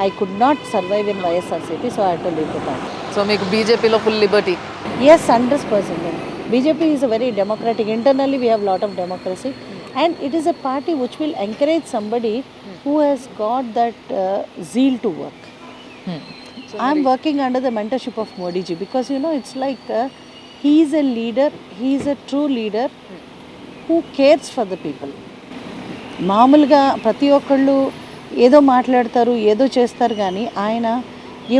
I could not survive in YSRCP, so I had to leave the party. So మీకు బీజేపీలో full Liberty? Yes, 100%. BJP is a very democratic. Internally, we have a lot of democracy, and it is a party which will encourage somebody who has got that zeal to work. I'm working under the mentorship of Modi ji because it's like he's a leader, he's a true leader who cares for the people. మామూలుగా ప్రతి ఒక్కళ్ళు ఏదో మాట్లాడతారు ఏదో చేస్తారు కానీ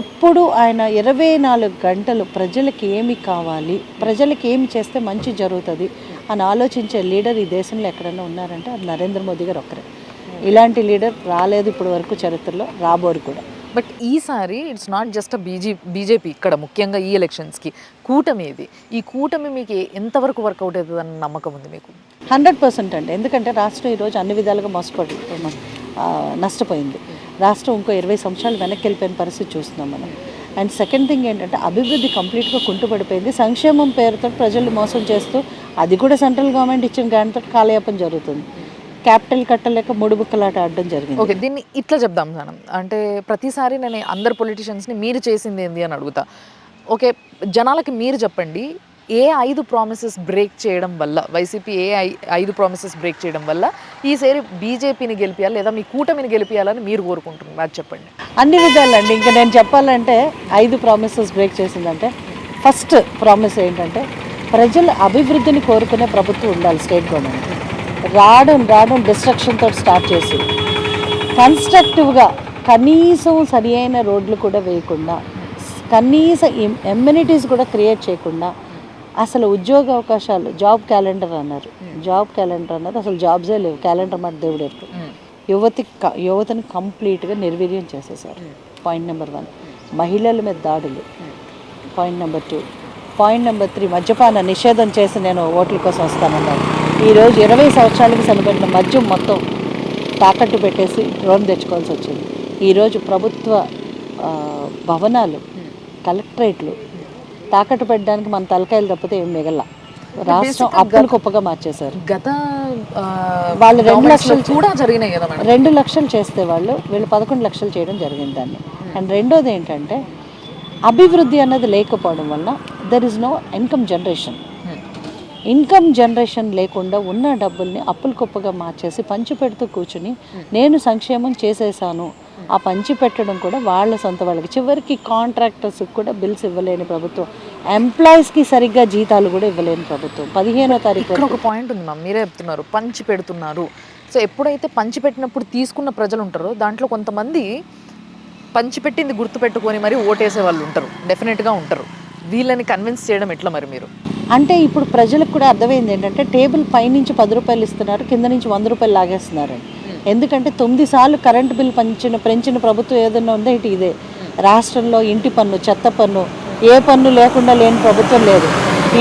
ఎప్పుడు ఆయన 24 గంటలు ప్రజలకి ఏమి కావాలి, ప్రజలకి ఏమి చేస్తే మంచి జరుగుతుంది అని ఆలోచించే లీడర్ ఈ దేశంలో ఎక్కడైనా ఉన్నారంటే అది నరేంద్ర మోదీ గారు ఒక్కరే. ఇలాంటి లీడర్ రాలేదు ఇప్పటి వరకు చరిత్రలో, రాబోరు కూడా. బట్ ఈసారి ఇట్స్ నాట్ జస్ట్ బీజేపీ ఇక్కడ ముఖ్యంగా ఈ ఎలక్షన్స్కి కూటమి ఇది. ఈ కూటమి మీకు ఎంతవరకు వర్కౌట్ అవుతుంది అన్న నమ్మకం ఉంది మీకు? 100% అండి. ఎందుకంటే రాష్ట్రం ఈరోజు అన్ని విధాలుగా నష్టపోయింది. రాష్ట్రం ఇంకో 20 సంవత్సరాలు వెనక్కి వెళ్ళిపోయిన పరిస్థితి చూస్తున్నాం మనం. అండ్ సెకండ్ థింగ్ ఏంటంటే అభివృద్ధి కంప్లీట్గా కుంటుపడిపోయింది. సంక్షేమం పేరుతో ప్రజలు మోసం చేస్తూ అది కూడా సెంట్రల్ గవర్నమెంట్ ఇచ్చిన గ్రాంట్తో కాలయాపన జరుగుతుంది. క్యాపిటల్ కట్టలేక మూడు బుక్కలాట ఆడడం జరిగింది. ఓకే, దీన్ని ఇట్లా చెప్దాం మనం. అంటే ప్రతిసారి నేను అందరు పొలిటీషియన్స్ని మీరు చేసింది ఏంది అని అడుగుతా. ఓకే, జనాలకి మీరు చెప్పండి, ఏ 5 ప్రామిసెస్ బ్రేక్ చేయడం వల్ల వైసీపీ 5 ప్రామిసెస్ బ్రేక్ చేయడం వల్ల ఈసారి బీజేపీని గెలిపియాలి లేదా మీ కూటమిని గెలిపియాలని మీరు కోరుకుంటున్నారు, అది చెప్పండి. అన్ని విధాలండి. ఇంకా నేను చెప్పాలంటే 5 ప్రామిసెస్ బ్రేక్ చేసిందంటే ఫస్ట్ ప్రామిస్ ఏంటంటే ప్రజల అభివృద్ధిని కోరుకునే ప్రభుత్వం ఉండాలి. స్టేట్ గవర్నమెంట్ రావడం డిస్ట్రక్షన్తో స్టార్ట్ చేసి కన్స్ట్రక్టివ్గా కనీసం సరి అయిన రోడ్లు కూడా వేయకుండా, కనీసం ఎమ్యూనిటీస్ కూడా క్రియేట్ చేయకుండా, అసలు ఉద్యోగ అవకాశాలు జాబ్ క్యాలెండర్ అన్నారు. అసలు జాబ్సే లేవు. క్యాలెండర్ మాట దేవుడు ఎప్పుడు యువతని కంప్లీట్గా నిర్వీర్యం చేసేసారు. Point number 1. మహిళల మీద దాడులు. Point number 2. పాయింట్ నెంబర్ 3, మద్యపాన నిషేధం చేసి నేను ఓట్ల కోసం వస్తానన్నారు. ఈరోజు 20 సంవత్సరాలకి సరిపడిన మద్యం మొత్తం తాకట్టు పెట్టేసి డ్రోన్ తెచ్చుకోవాల్సి వచ్చింది. ఈరోజు ప్రభుత్వ భవనాలు, కలెక్టరేట్లు తాకట్టు పెట్టడానికి మన తలకాయలు తప్పితే ఏం మిగల. రాష్ట్రం అప్పులు కుప్పగా మార్చేశారు. గత వాళ్ళు 2 లక్షలు కూడా జరిగినాయి కదా మేడం. 2 లక్షలు చేస్తే వీళ్ళు 11 లక్షలు చేయడం జరిగింది దాన్ని. అండ్ రెండోది ఏంటంటే అభివృద్ధి అన్నది లేకపోవడం వల్ల there is no income generation లేకుండా ఉన్న డబ్బుల్ని అప్పుల కుప్పగా మార్చేసి పంచి పెడుతూ కూర్చుని నేను సంక్షేమం చేసేసాను. ఆ పంచి పెట్టడం కూడా వాళ్ళ సొంత వాళ్ళకి, చివరికి కాంట్రాక్టర్స్కి కూడా బిల్స్ ఇవ్వలేని ప్రభుత్వం, ఎంప్లాయీస్కి సరిగ్గా జీతాలు కూడా ఇవ్వలేని ప్రభుత్వం. 15వ తారీఖు ఇక్కడ ఒక పాయింట్ ఉంది మ్యామ్, మీరే చెప్తున్నారు పంచి పెడుతున్నారు. సో ఎప్పుడైతే పంచి పెట్టినప్పుడు తీసుకున్న ప్రజలు ఉంటారో దాంట్లో కొంతమంది పంచిపెట్టింది గుర్తుపెట్టుకొని మరి ఓటేసే వాళ్ళు ఉంటారు, డెఫినెట్గా ఉంటారు. వీళ్ళని కన్విన్స్ చేయడం ఎట్లా మరి మీరు? అంటే ఇప్పుడు ప్రజలకు కూడా అర్థమైంది ఏంటంటే టేబుల్ పైనుంచి 10 రూపాయలు ఇస్తున్నారు, కింద నుంచి 100 రూపాయలు లాగేస్తున్నారని. ఎందుకంటే 9 సార్లు కరెంటు బిల్ పెంచిన ప్రభుత్వం ఏదైనా ఉందో ఇదే. రాష్ట్రంలో ఇంటి పన్ను, చెత్త పన్ను, ఏ పన్ను లేకుండా లేని ప్రభుత్వం లేదు.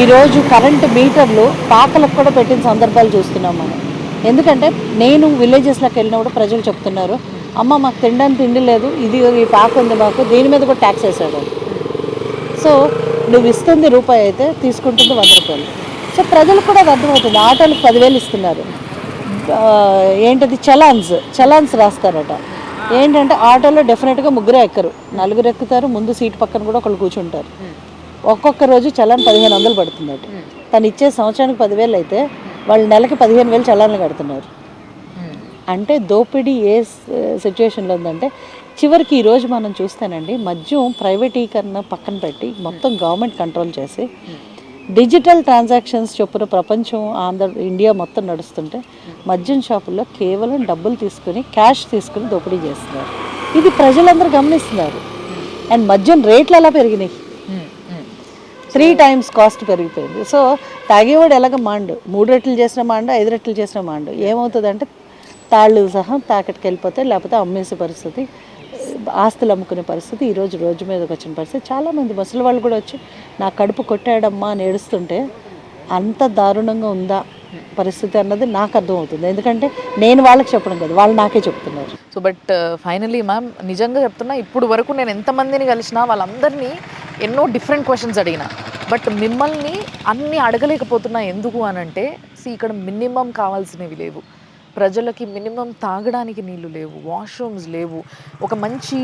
ఈరోజు కరెంటు మీటర్లు పాకలకు కూడా పెట్టిన సందర్భాలు చూస్తున్నాం మనం. ఎందుకంటే నేను విలేజెస్లోకి వెళ్ళినప్పుడు ప్రజలు చెప్తున్నారు, అమ్మ మాకు తినడానికి తిండి లేదు, ఈ పాక ఉంది మాకు, దీని మీద కూడా ట్యాక్స్ వేసాడు. సో నువ్వు ఇస్తుంది రూపాయి అయితే తీసుకుంటుంది 100 రూపాయలు. సో ప్రజలకు కూడా అది అర్థమవుతుంది. ఆటోలకు 10,000 ఇస్తున్నారు. ఏంటది చలాన్స్ రాస్తారట. ఏంటంటే ఆటోలో డెఫినెట్గా 3 ఎక్కరు, 4 ఎక్కుతారు. ముందు సీట్ పక్కన కూడా ఒకళ్ళు కూర్చుంటారు. ఒక్కొక్క రోజు చలాన్ 1500 పడుతుందట. తను ఇచ్చే సంవత్సరానికి 10,000 అయితే వాళ్ళు నెలకి 15,000 చలాన్లు కడుతున్నారు. అంటే దోపిడీ ఏ సిచ్యువేషన్లో ఉందంటే చివరికి ఈరోజు మనం చూస్తేనండి మద్యం ప్రైవేటీకరణ పక్కన పెట్టి మొత్తం గవర్నమెంట్ కంట్రోల్ చేసి డిజిటల్ ట్రాన్సాక్షన్స్ చొప్పున ప్రపంచం ఇండియా మొత్తం నడుస్తుంటే మద్యం షాపుల్లో కేవలం డబ్బులు తీసుకుని క్యాష్ తీసుకుని దోపిడీ చేస్తున్నారు. ఇది ప్రజలందరూ గమనిస్తున్నారు. అండ్ మద్యం రేట్లు ఎలా పెరిగినాయి, 3 times కాస్ట్ పెరిగిపోయింది. సో తాగేవాడు ఎలాగ మాండు, 3 రెట్లు చేసిన మాండు, 5 రెట్లు చేసిన మాండు. ఏమవుతుందంటే తాళ్ళు సహా తాకట్కి వెళ్ళిపోతే, లేకపోతే అమ్మేసే పరిస్థితి, ఆస్తులు అమ్ముకునే పరిస్థితి ఈరోజు రోజు మీదకి వచ్చిన పరిస్థితి. చాలామంది ముసలి వాళ్ళు కూడా వచ్చి నా కడుపు కొట్టాడమ్మా అని ఏడుస్తుంటే అంత దారుణంగా ఉందా పరిస్థితి అన్నది నాకు అర్థమవుతుంది. ఎందుకంటే నేను వాళ్ళకి చెప్పడం కాదు, వాళ్ళు నాకే చెప్తున్నారు. సో బట్ ఫైనలీ మ్యామ్ నిజంగా చెప్తున్నా, ఇప్పుడు వరకు నేను ఎంతమందిని కలిసినా వాళ్ళందరినీ ఎన్నో డిఫరెంట్ క్వశ్చన్స్ అడిగినా, బట్ మిమ్మల్ని అన్నీ అడగలేకపోతున్నా. ఎందుకు అని అంటే ఇక్కడ మినిమం కావాల్సినవి లేవు. ప్రజలకి మినిమం తాగడానికి నీళ్ళు లేవు, వాష్రూమ్స్ లేవు, ఒక మంచి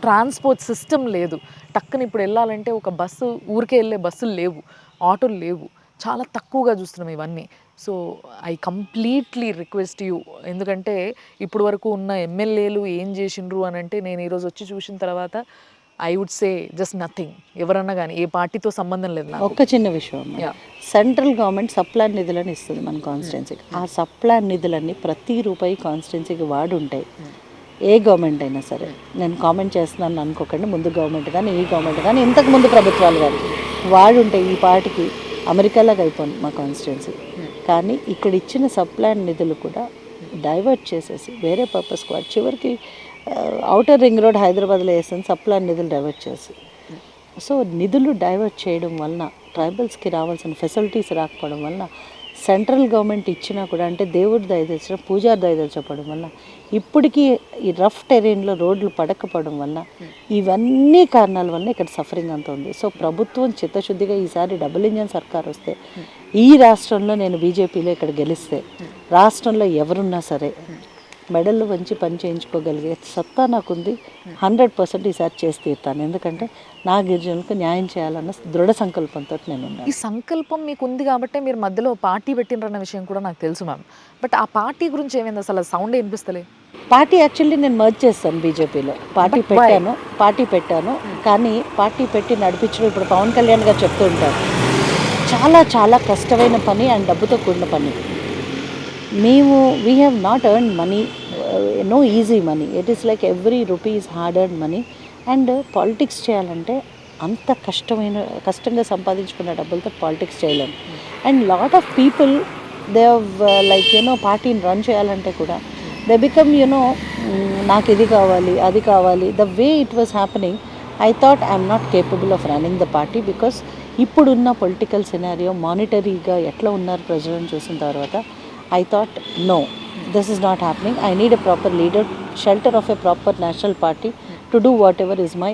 ట్రాన్స్పోర్ట్ సిస్టమ్ లేదు. టక్కుని ఇప్పుడు వెళ్ళాలంటే ఒక బస్సు, ఊరికే వెళ్ళే బస్సులు లేవు, ఆటోలు లేవు, చాలా తక్కువగా చూస్తున్నాం ఇవన్నీ. So I completely request you, ఎందుకంటే ఇప్పుడు వరకు ఉన్న ఎమ్మెల్యేలు ఏం చేసిండ్రు అని అంటే నేను ఈరోజు వచ్చి చూసిన తర్వాత I would say just nothing. ఎవరన్నా కానీ ఏ పార్టీతో సంబంధం లేదు నాకు. ఒక్క చిన్న విషయం అమ్మ. Yeah. సెంట్రల్ గవర్నమెంట్ సప్లాన్ నిధులని ఇస్తుంది మన కాన్స్టిట్యున్సీకి. ఆ సప్లాన్ నిధులన్నీ ప్రతి రూపాయి కాన్స్టిట్యున్సీకి వాడుంటాయి. ఏ గవర్నమెంట్ అయినా సరే, నేను కామెంట్ చేస్తున్నాను అనుకోకండి, ముందు గవర్నమెంట్ కానీ ఈ గవర్నమెంట్ కానీ ఇంతకు ముందు ప్రభుత్వాలు కానీ వాడుంటాయి. ఈ పార్టీకి అమెరికాలాగా అయిపోయింది మా కాన్స్టిట్యున్సీ. కానీ ఇక్కడ ఇచ్చిన సప్లాన్ నిధులు కూడా డైవర్ట్ చేసేసి వేరే పర్పస్కి వాడు చివరికి ఔటర్ రింగ్ రోడ్ హైదరాబాద్లో వేసిన సప్లాన్ నిధులు డైవర్ట్ చేసి, సో నిధులు డైవర్ట్ చేయడం వలన ట్రైబల్స్కి రావాల్సిన ఫెసిలిటీస్ రాకపోవడం వలన సెంట్రల్ గవర్నమెంట్ ఇచ్చినా కూడా, అంటే దేవుడి దయదలిచిన పూజారి దయదలిచపడం వల్ల ఇప్పటికీ ఈ రఫ్ టెరైన్లో రోడ్లు పడకపోవడం వల్ల ఇవన్నీ కారణాల వల్ల ఇక్కడ సఫరింగ్ అంత ఉంది. సో ప్రభుత్వం చిత్తశుద్ధిగా ఈసారి డబుల్ ఇంజన్ సర్కార్ వస్తే, ఈ రాష్ట్రంలో నేను బీజేపీలో ఇక్కడ గెలిస్తే రాష్ట్రంలో ఎవరున్నా సరే మెడల్లో వంచి పని చేయించుకోగలిగే సత్తా నాకుంది. 100% ఈసారి చేసి తీరుతాను. ఎందుకంటే నా గిరిజనులకు న్యాయం చేయాలన్న దృఢ సంకల్పంతో నేను ఉన్నాను. ఈ సంకల్పం మీకు ఉంది కాబట్టి మీరు మధ్యలో పార్టీ పెట్టినరన్న విషయం కూడా నాకు తెలుసు మ్యామ్. బట్ ఆ పార్టీ గురించి ఏమైంది, అసలు సౌండ్ వినిపిస్తలే. పార్టీ యాక్చువల్లీ నేను మర్జ్ చేస్తాను బీజేపీలో. పార్టీ పెట్టాను కానీ పార్టీ పెట్టి నడిపించడం ఇప్పుడు పవన్ కళ్యాణ్ గారు చెప్తూ ఉంటారు, చాలా చాలా కష్టమైన పని అండ్ డబ్బుతో కూడిన పని. మేము we have not earn money, no easy money. It is like every rupee is hard earn money. And politics చేయాలంటే అంత కష్టంగా సంపాదించుకున్న డబ్బులతో పాలిటిక్స్ చేయలేము. And lot of people they like పార్టీని రన్ చేయాలంటే కూడా దే బికమ్ నాకు ఇది కావాలి అది కావాలి. The way it was happening, I thought I'm not capable of running the party. Because ఇప్పుడున్న పొలిటికల్ సినారియో మానిటరీగా ఎట్లా ఉన్నారు ప్రజలను చూసిన తర్వాత I thought, no, this is not happening. I need a proper leader, shelter of a proper national party to do whatever is my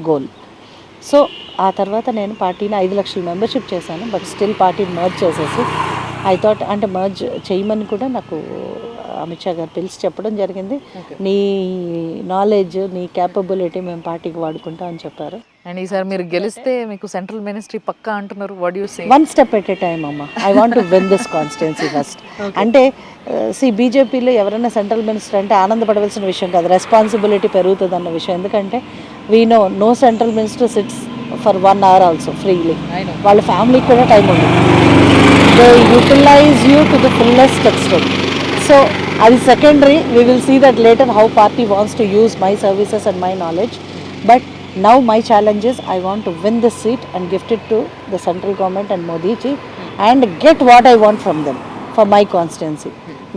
goal. So ఆ తర్వాత నేను పార్టీని 5 లక్షల మెంబర్షిప్ చేశాను. బట్ స్టిల్ పార్టీని మర్జ్ చేసేసి ఐ థాట్, అంటే merge చేయమని కూడా నాకు అమిత్ షా గారు పిలిచి చెప్పడం జరిగింది. నీ నాలెడ్జ్, నీ క్యాపబిలిటీ మేము పార్టీకి వాడుకుంటాం అని చెప్పారు. అండ్ ఈసారి మీరు గెలిస్తే మీకు సెంట్రల్ మినిస్ట్రీ పక్కా అంటున్నారు. What you say? One step at a time అమ్మ. I want to win this constituency first. అంటే బీజేపీలో ఎవరైనా సెంట్రల్ మినిస్టర్ అంటే ఆనందపడవలసిన విషయం కాదు, రెస్పాన్సిబిలిటీ పెరుగుతుంది అన్న విషయం. ఎందుకంటే we know central minister sits for 1 hour also freely. వాళ్ళ ఫ్యామిలీకి కూడా టైం ఉంది. They utilize you to the fullest extent. So అది secondary. We will see that later how party wants to use my services and my knowledge. But now my challenge is I want to win this seat and gift it to the central government and Modi ji and get what I want from them for my constituency.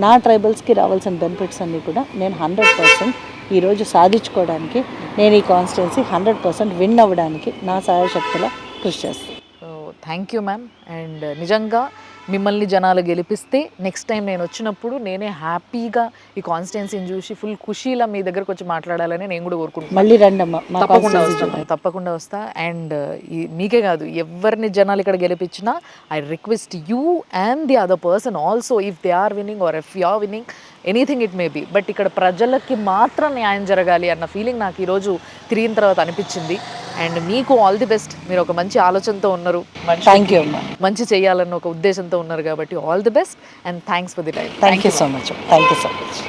నా ట్రైబల్స్కి రావాల్సిన benefits అన్నీ కూడా నేను 100% ఈరోజు సాధించుకోవడానికి, నేను ఈ constituency 100% win అవ్వడానికి నా సాయశక్తిలో కృషి చేస్తాను. Thank you ma'am. అండ్ నిజంగా మిమ్మల్ని జనాలు గెలిపిస్తే నెక్స్ట్ టైం నేను వచ్చినప్పుడు నేనే హ్యాపీగా ఈ కాన్స్టిట్యున్సీని చూసి ఫుల్ ఖుషీలా మీ దగ్గరకు వచ్చి మాట్లాడాలని నేను కూడా కోరుకుంటున్నాను. మళ్ళీ రండమ్మా, తప్పకుండా వస్తా. అండ్ మీకే కాదు, ఎవరిని జనాలు ఇక్కడ గెలిపించినా I request you and the other person also, if they are winning or if you are winning, anything it may be, but ఇక్కడ ప్రజలకి మాత్రం న్యాయం జరగాలి అన్న ఫీలింగ్ నాకు ఈరోజు తిరిగిన తర్వాత అనిపించింది. అండ్ మీకు ఆల్ ది బెస్ట్. మీరు ఒక మంచి ఆలోచనతో ఉన్నారు, థ్యాంక్ యూ అమ్మా, మంచి చేయాలన్న ఒక ఉద్దేశంతో ఉన్నారు కాబట్టి all the best and thanks for the time. Thank you so much. Thank you so much.